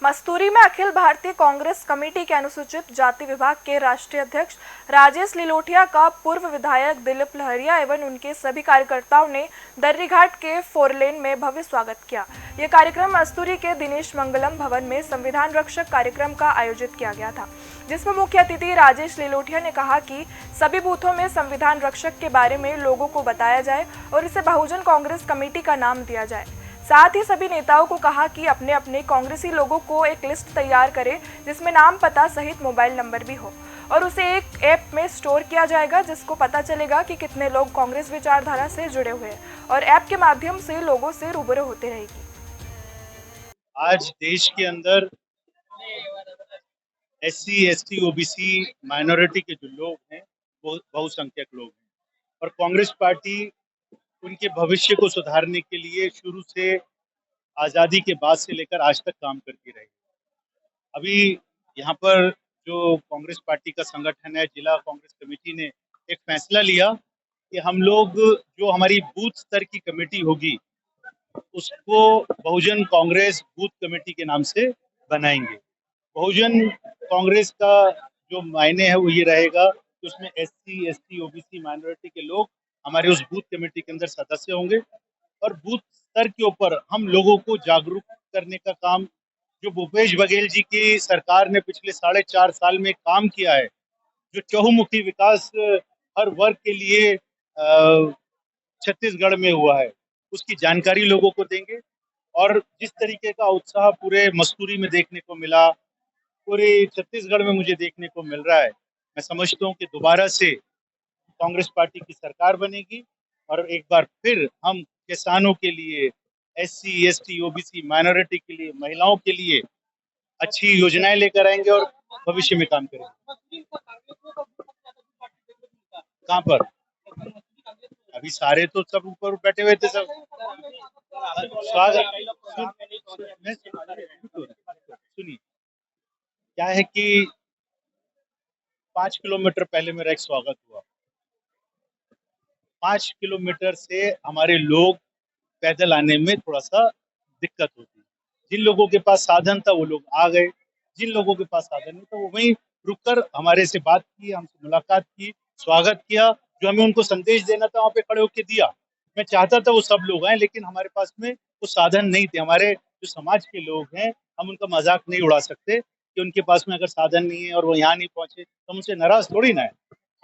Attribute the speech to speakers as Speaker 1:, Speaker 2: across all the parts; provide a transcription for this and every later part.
Speaker 1: मस्तूरी में अखिल भारतीय कांग्रेस कमेटी के अनुसूचित जाति विभाग के राष्ट्रीय अध्यक्ष राजेश लिलोटिया का पूर्व विधायक दिलीप लहरिया एवं उनके सभी कार्यकर्ताओं ने दर्रीघाट के फोरलेन में भव्य स्वागत किया। यह कार्यक्रम मस्तूरी के दिनेश मंगलम भवन में संविधान रक्षक कार्यक्रम का आयोजित किया गया था, जिसमें मुख्य अतिथि राजेश लिलोटिया ने कहा कि सभी बूथों में संविधान रक्षक के बारे में लोगों को बताया जाए और इसे बहुजन कांग्रेस कमेटी का नाम दिया जाए। साथ ही सभी नेताओं को कहा कि अपने अपने कांग्रेसी लोगों को एक लिस्ट तैयार करें जिसमें नाम, पता सहित मोबाइल नंबर भी हो और उसे एक ऐप में स्टोर किया जाएगा, जिसको पता चलेगा कि कितने लोग कांग्रेस विचारधारा से जुड़े हुए हैं और ऐप के माध्यम से लोगों से रूबरू होते रहेगी।
Speaker 2: आज देश के अंदर एससी, एसटी, ओबीसी माइनॉरिटी के जो लोग हैं वो बहुसंख्यक लोग हैं और कांग्रेस पार्टी उनके भविष्य को सुधारने के लिए शुरू से आज़ादी के बाद से लेकर आज तक काम करती रही। अभी यहाँ पर जो कांग्रेस पार्टी का संगठन है, जिला कांग्रेस कमेटी ने एक फैसला लिया कि हम लोग जो हमारी बूथ स्तर की कमेटी होगी उसको बहुजन कांग्रेस बूथ कमेटी के नाम से बनाएंगे। बहुजन कांग्रेस का जो मायने है वो ये रहेगा कि उसमें एससी, एसटी, ओबीसी माइनॉरिटी के लोग हमारे उस बूथ कमेटी के अंदर सदस्य होंगे और बूथ स्तर के ऊपर हम लोगों को जागरूक करने का काम जो भूपेश बघेल जी की सरकार ने पिछले 4.5 साल में काम किया है, जो चहुमुखी विकास हर वर्ग के लिए छत्तीसगढ़ में हुआ है, उसकी जानकारी लोगों को देंगे। और जिस तरीके का उत्साह पूरे मस्तूरी में देखने को मिला, पूरे छत्तीसगढ़ में मुझे देखने को मिल रहा है, मैं समझता हूँ कि दोबारा से कांग्रेस पार्टी की सरकार बनेगी और एक बार फिर हम किसानों के लिए, एससी, एसटी, ओबीसी माइनॉरिटी के लिए, महिलाओं के लिए अच्छी योजनाएं लेकर आएंगे और भविष्य में काम करेंगे। कहाँ पर? अभी सारे तो सब ऊपर बैठे हुए थे सब। स्वागत सुनिए, क्या है कि 5 किलोमीटर पहले मेरा एक स्वागत हुआ। 5 किलोमीटर से हमारे लोग पैदल आने में थोड़ा सा दिक्कत होती। जिन लोगों के पास साधन था वो लोग आ गए, जिन लोगों के पास साधन नहीं था वो वहीं रुककर हमारे से बात की, हमसे मुलाकात की, स्वागत किया। जो हमें उनको संदेश देना था वहाँ पे खड़े होकर दिया। मैं चाहता था वो सब लोग आए, लेकिन हमारे पास में वो साधन नहीं थे। हमारे जो समाज के लोग हैं, हम उनका मजाक नहीं उड़ा सकते कि उनके पास में अगर साधन नहीं है और वो यहाँ नहीं पहुंचे तो हम उनसे नाराज थोड़ी ना है।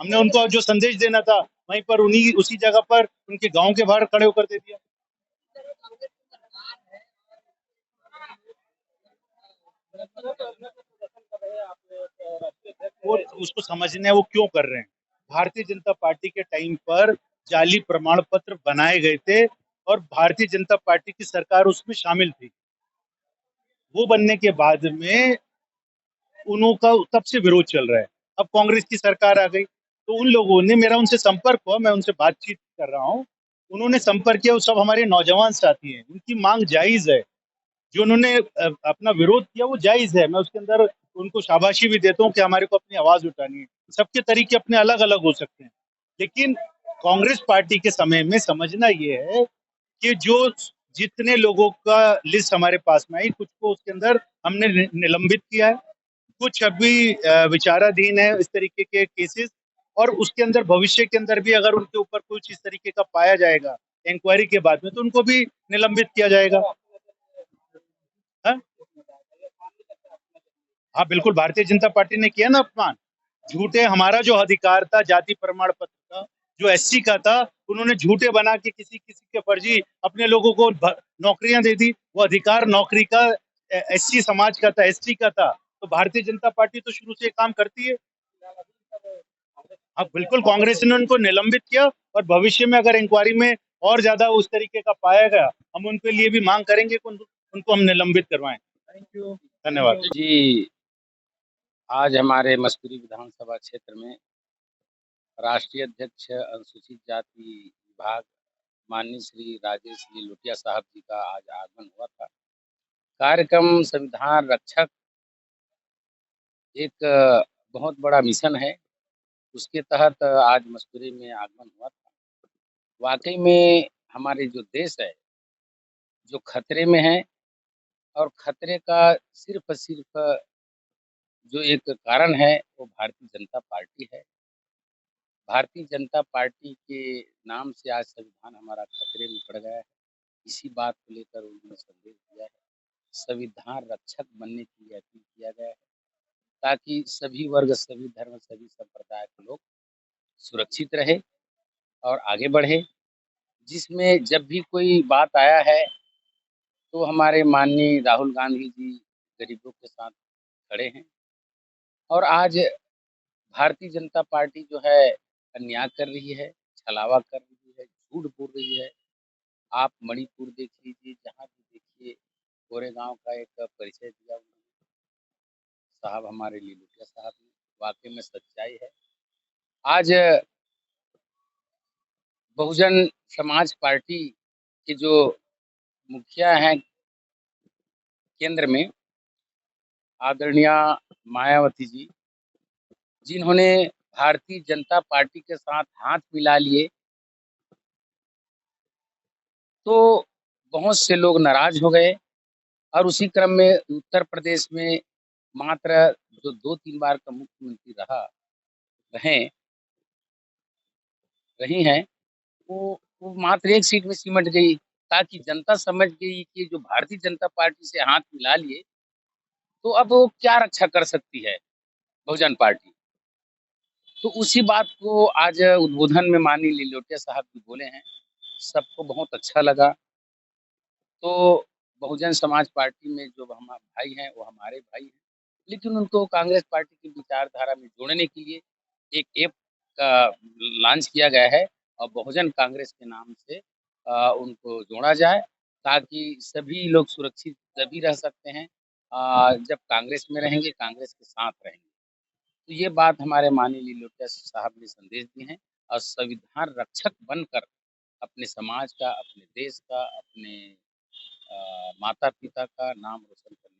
Speaker 2: हमने उनको जो संदेश देना था वहीं पर उन्हीं उसी जगह पर उनके गांव के बाहर खड़े होकर दे दिया। वो उसको समझना है वो क्यों कर रहे हैं। भारतीय जनता पार्टी के टाइम पर जाली प्रमाण पत्र बनाए गए थे और भारतीय जनता पार्टी की सरकार उसमें शामिल थी। वो बनने के बाद में उनका तब से विरोध चल रहा है। अब कांग्रेस की सरकार आ गई तो उन लोगों ने, मेरा उनसे संपर्क हुआ, मैं उनसे बातचीत कर रहा हूँ, उन्होंने संपर्क किया। वो सब हमारे नौजवान साथी हैं, उनकी मांग जायज है। जो उन्होंने अपना विरोध किया वो जायज है, मैं उसके अंदर उनको शाबाशी भी देता हूँ कि हमारे को अपनी आवाज उठानी है। सबके तरीके अपने अलग अलग हो सकते हैं, लेकिन कांग्रेस पार्टी के समय में समझना ये है कि जो जितने लोगों का लिस्ट हमारे पास में आई, कुछ को उसके अंदर हमने निलंबित किया है, कुछ अभी विचाराधीन है इस तरीके के केसेस, और उसके अंदर भविष्य के अंदर भी अगर उनके ऊपर कुछ इस तरीके का पाया जाएगा इंक्वायरी के बाद में तो उनको भी निलंबित किया जाएगा। हाँ हाँ, बिल्कुल, भारतीय जनता पार्टी ने किया ना अपमान। झूठे, हमारा जो अधिकार था जाति प्रमाण पत्र का, जो एससी का था, उन्होंने झूठे बना के किसी किसी के फर्जी अपने लोगों को नौकरियां दे दी। वो अधिकार नौकरी का एससी समाज का था, एसटी का था। तो भारतीय जनता पार्टी तो शुरू से काम करती है। हाँ बिल्कुल, कांग्रेस ने उनको निलंबित किया और भविष्य में अगर इंक्वायरी में और ज्यादा उस तरीके का पाया गया, हम उनके लिए भी मांग करेंगे कि उनको हम निलंबित करवाएं। थैंक यू, धन्यवाद
Speaker 3: जी। आज हमारे मस्तूरी विधानसभा क्षेत्र में राष्ट्रीय अध्यक्ष अनुसूचित जाति विभाग माननीय श्री राजेश लिलोटिया साहब जी का आज आगमन हुआ था। कार्यक्रम संविधान रक्षक एक बहुत बड़ा मिशन है, उसके तहत आज मस्तूरी में आगमन हुआ था। वाकई में हमारे जो देश है जो खतरे में है, और खतरे का सिर्फ और सिर्फ जो एक कारण है वो भारतीय जनता पार्टी है। भारतीय जनता पार्टी के नाम से आज संविधान हमारा खतरे में पड़ गया है। इसी बात को लेकर उन्होंने संदेश दिया है। संविधान रक्षक बनने के लिए अपील किया गया है ताकि सभी वर्ग, सभी धर्म, सभी संप्रदाय के लोग सुरक्षित रहे और आगे बढ़े। जिसमें जब भी कोई बात आया है तो हमारे माननीय राहुल गांधी जी गरीबों के साथ खड़े हैं और आज भारतीय जनता पार्टी जो है अन्याय कर रही है, छलावा कर रही है, झूठ बोल रही है। आप मणिपुर देख लीजिए, जहाँ भी देखिए गोरेगांव का एक परिचय दिया उन्होंने साहब, हमारे लीलुटिया साहब ने। वाकई में सच्चाई है। आज बहुजन समाज पार्टी के जो मुखिया हैं केंद्र में, आदरणीय मायावती जी, जिन्होंने भारतीय जनता पार्टी के साथ हाथ मिला लिए, तो बहुत से लोग नाराज हो गए और उसी क्रम में उत्तर प्रदेश में मात्र जो 2-3 बार का मुख्यमंत्री रहे रही हैं, वो मात्र एक सीट में सिमट गई, ताकि जनता समझ गई कि जो भारतीय जनता पार्टी से हाथ मिला लिए, तो अब वो क्या रक्षा कर सकती है बहुजन पार्टी। तो उसी बात को आज उद्बोधन में माननीय लिलोटिया साहब जी बोले हैं, सबको बहुत अच्छा लगा। तो बहुजन समाज पार्टी में जो हम भाई हैं, वो हमारे भाई हैं, लेकिन उनको कांग्रेस पार्टी की विचारधारा में जोड़ने के लिए एक ऐप का लॉन्च किया गया है और बहुजन कांग्रेस के नाम से उनको जोड़ा जाए, ताकि सभी लोग सुरक्षित तभी रह सकते हैं जब कांग्रेस में रहेंगे, कांग्रेस के साथ रहेंगे। तो ये बात हमारे माननीय लिलोटिया साहब ने संदेश दिए हैं और संविधान रक्षक बनकर अपने समाज का, अपने देश का, अपने माता-पिता का नाम रोशन करने